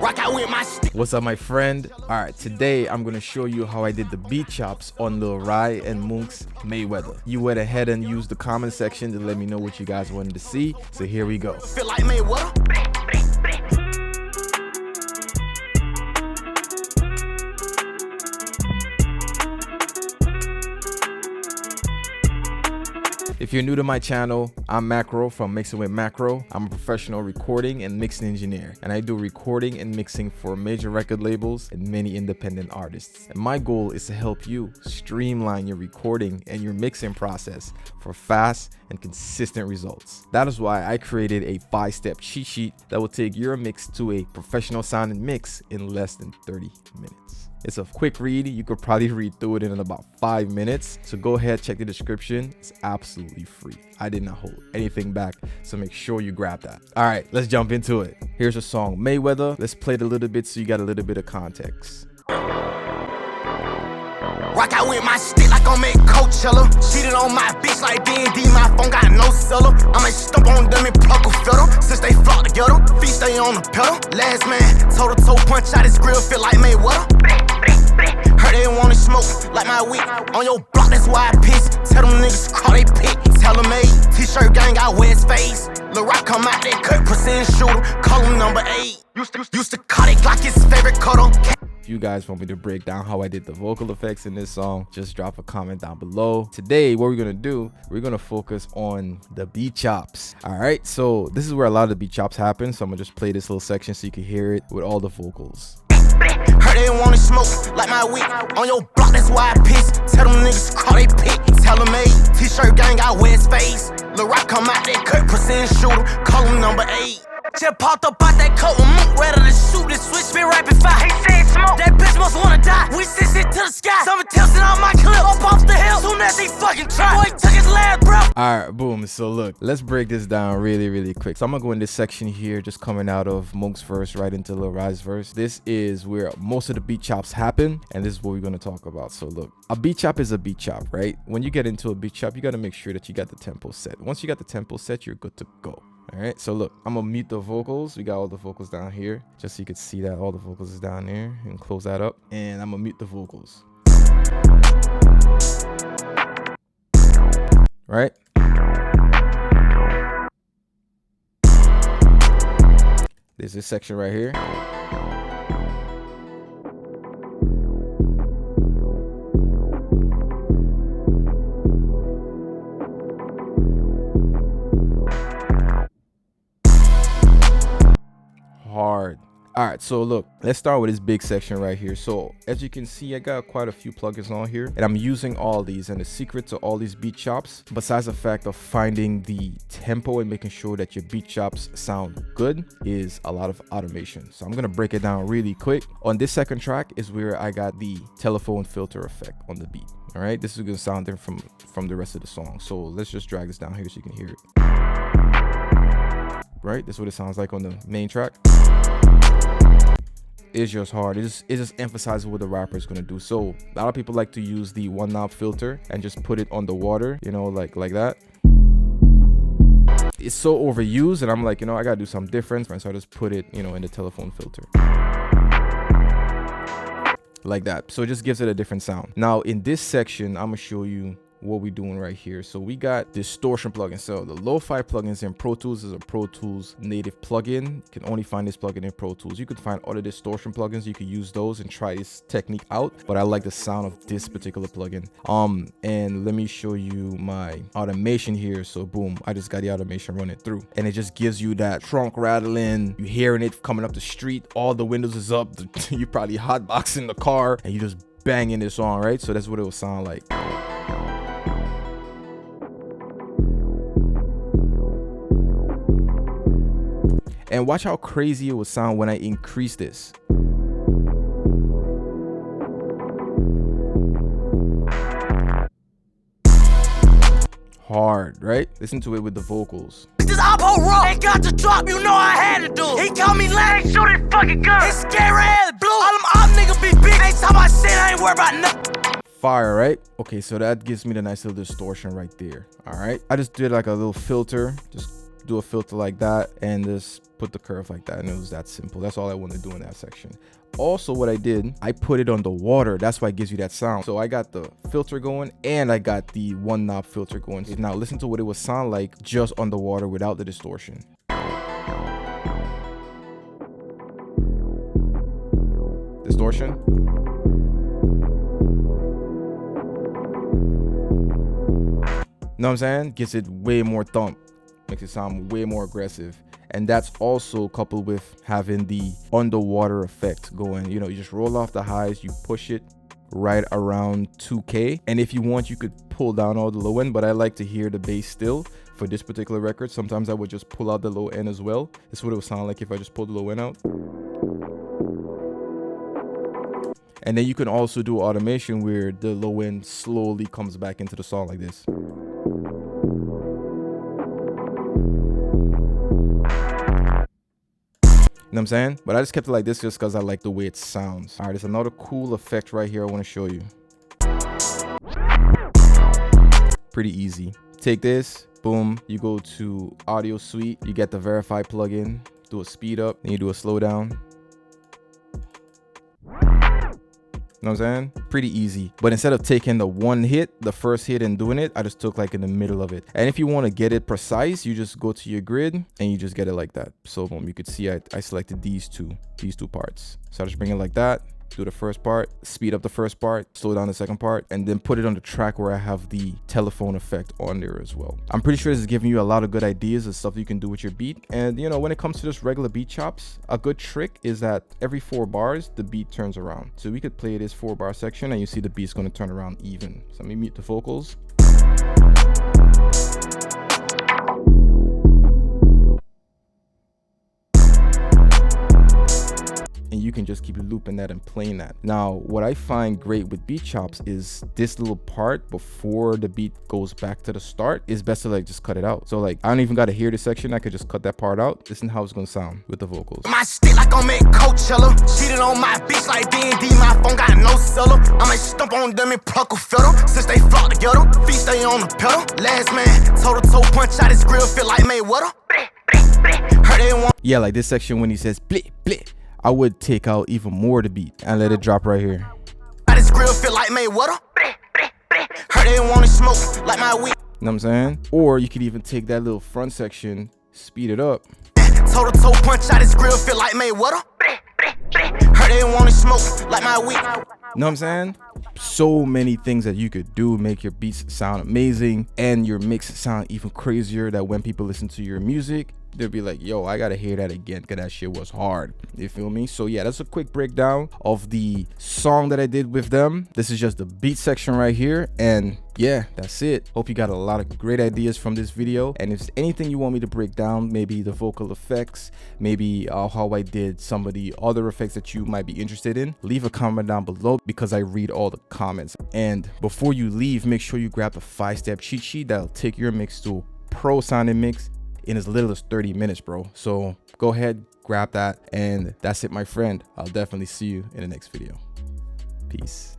Rock out with my stick. What's up, my friend? Alright, today I'm gonna show you how I did the beat chops on Lil Rai and Moonk's Mayweather. You went ahead and used the comment section to let me know what you guys wanted to see, so here we go. Feel like Mayweather. If you're new to my channel, I'm Macro from Mixing with Macro. I'm a professional recording and mixing engineer, and I do recording and mixing for major record labels and many independent artists. And my goal is to help you streamline your recording and your mixing process for fast and consistent results. That is why I created a 5-step cheat sheet that will take your mix to a professional sounding mix in less than 30 minutes. It's a quick read. You could probably read through it in about 5 minutes. So go ahead, check the description. It's absolutely free. I did not hold anything back, so make sure you grab that. All right, let's jump into it. Here's a song, Mayweather. Let's play it a little bit so you got a little bit of context. Rock out with my stick like I'm at Coachella. Cheated on my bitch like D&D, my phone got no seller. I might stump on them and pluck a fiddle. Since they flock together, feet stay on the pedal. Last man, toe-to-toe punch out his grill, feel like Mayweather. Heard they wanna smoke like my weed. On your block, that's why I piss. Tell them niggas to call they pick. Tell them a t-shirt gang, I wear his face. Lil Rock come out, that cut percent shooter. Call him number 8. Used to cut it like his favorite cuddle. If you guys want me to break down how I did the vocal effects in this song, just drop a comment down below. Today, what we're gonna do, we're gonna focus on the beat chops. All right, so this is where a lot of the beat chops happen. So I'm gonna just play this little section so you can hear it with all the vocals. Heard they wanna smoke like my weed. On your block, that's why I piss. Tell them niggas to call they pick. Tell them a t-shirt gang, I wear his face. Lil Rock come out, that cut percent shooter. Call him number 8. Just popped up out that coat with Moonk, ready to shoot this switch, spin rapid fire. He said smoke, that bitch must wanna die. We send it to the sky. Someone tilting on my clip, up off the hill. Soon as he fucking try, boy took his last breath. All right, boom. So look, let's break this down really quick. So I'm gonna go in this section here, just coming out of Moonk's verse right into Lil Rai's verse. This is where most of the beat chops happen, and this is what we're gonna talk about. So look, a beat chop is a beat chop, right? When you get into a beat chop, you gotta make sure that you got the tempo set. Once you got the tempo set, you're good to go. All right, so look, I'm gonna mute the vocals. We got all the vocals down here, just so you can see that all the vocals is down there, and close that up. And I'm gonna mute the vocals. Right? There's this section right here. Hard. All right, so look, let's start with this big section right here. So as you can see, I got quite a few plugins on here, and I'm using all these. And the secret to all these beat chops, besides the fact of finding the tempo and making sure that your beat chops sound good, is a lot of automation. So I'm gonna break it down really quick. On this second track is where I got the telephone filter effect on the beat. All right, this is gonna sound different from the rest of the song. So let's just drag this down here so you can hear it. Right, this is what it sounds like on the main track. It's just hard. It just emphasizes what the rapper is gonna do. So a lot of people like to use the one knob filter and just put it on the water, you know, like that. It's so overused, and I'm like, you know, I gotta do something different, so I just put it, you know, in the telephone filter like that. So it just gives it a different sound. Now in this section, I'm gonna show you what we're doing right here. So we got distortion plugin. So the lo-fi plugins in Pro Tools is a Pro Tools native plugin. You can only find this plugin in Pro Tools. You could find other distortion plugins. You could use those and try this technique out, but I like the sound of this particular plugin. And let me show you my automation here. So boom, I just got the automation running through, and it just gives you that trunk rattling. You hearing it coming up the street, all the windows is up. You probably hotboxing the car and you just banging this on, right? So that's what it will sound like. And watch how crazy it would sound when I increase this. Hard, right? Listen to it with the vocals. This Yhapojj raw ain't got to drop, you know I had to do. He called me lame, shoot his fucking gun. It's scary as blue. All them op niggas be big. Ain't talking about shit, I ain't worried about nothing. Fire, right? Okay, so that gives me the nice little distortion right there. All right, I just did like a little filter, just do a filter like that, and just put the curve like that, and it was that simple. That's all I want to do in that section. Also, what I did, I put it on the water. That's why it gives you that sound. So I got the filter going and I got the one knob filter going. So now listen to what it would sound like just on the water without the distortion. Distortion. Know what I'm saying? Gets it way more thump. Makes it sound way more aggressive. And that's also coupled with having the underwater effect going. You know, you just roll off the highs, you push it right around 2K. And if you want, you could pull down all the low end, but I like to hear the bass still for this particular record. Sometimes I would just pull out the low end as well. This is what it would sound like if I just pulled the low end out. And then you can also do automation where the low end slowly comes back into the song like this. You know what I'm saying? But I just kept it like this just because I like the way it sounds. All right, there's another cool effect right here I want to show you. Pretty easy. Take this, boom, you go to Audio Suite, you get the Verify plugin, do a speed up, then you do a slow down. You know what I'm saying? Pretty easy. But instead of taking the one hit, the first hit, and doing it, I just took like in the middle of it. And if you want to get it precise, you just go to your grid and you just get it like that. So boom, you could see I selected these two parts. So I just bring it like that. Do the first part, speed up the first part, slow down the second part, and then put it on the track where I have the telephone effect on there as well. I'm pretty sure this is giving you a lot of good ideas and stuff you can do with your beat. And you know, when it comes to just regular beat chops, a good trick is that every 4 bars, the beat turns around. So we could play this 4 bar section and you see the beat's going to turn around even. So let me mute the vocals. And you can just keep looping that and playing that. Now, what I find great with beat chops is this little part before the beat goes back to the start is best to like just cut it out. So like, I don't even got to hear this section. I could just cut that part out. Listen how it's going to sound with the vocals. My stick like I'm at Coachella. Cheated on my bitch like D&D. My phone got no seller. I might stump on them and pluck a fiddle. Since they flock together, feet stay on the pedal. Last man, toe-to-toe punch out his grill, feel like MAYWEATHER. Heard they want. Yeah, like this section when he says blit, blit. I would take out even more of the beat and let it drop right here. This grill feel like MAYWEATHER. Heard they want to smoke like my weed. You know what I'm saying? Or you could even take that little front section, speed it up. Toe-to-toe punch out his grill feel like MAYWEATHER. Heard they want to smoke like my weed. You know what I'm saying? So many things that you could do, make your beats sound amazing and your mix sound even crazier, that when people listen to your music, they'll be like, yo, I gotta hear that again because that shit was hard. You feel me? So yeah, that's a quick breakdown of the song that I did with them. This is just the beat section right here, and yeah, that's it. Hope you got a lot of great ideas from this video. And if there's anything you want me to break down, maybe the vocal effects, maybe how I did some of the other effects that you might be interested in, leave a comment down below because I read all the comments. And before you leave, make sure you grab the 5-step cheat sheet that'll take your mix to a pro sounding mix in as little as 30 minutes, bro. So go ahead, grab that, and that's it, my friend. I'll definitely see you in the next video. Peace.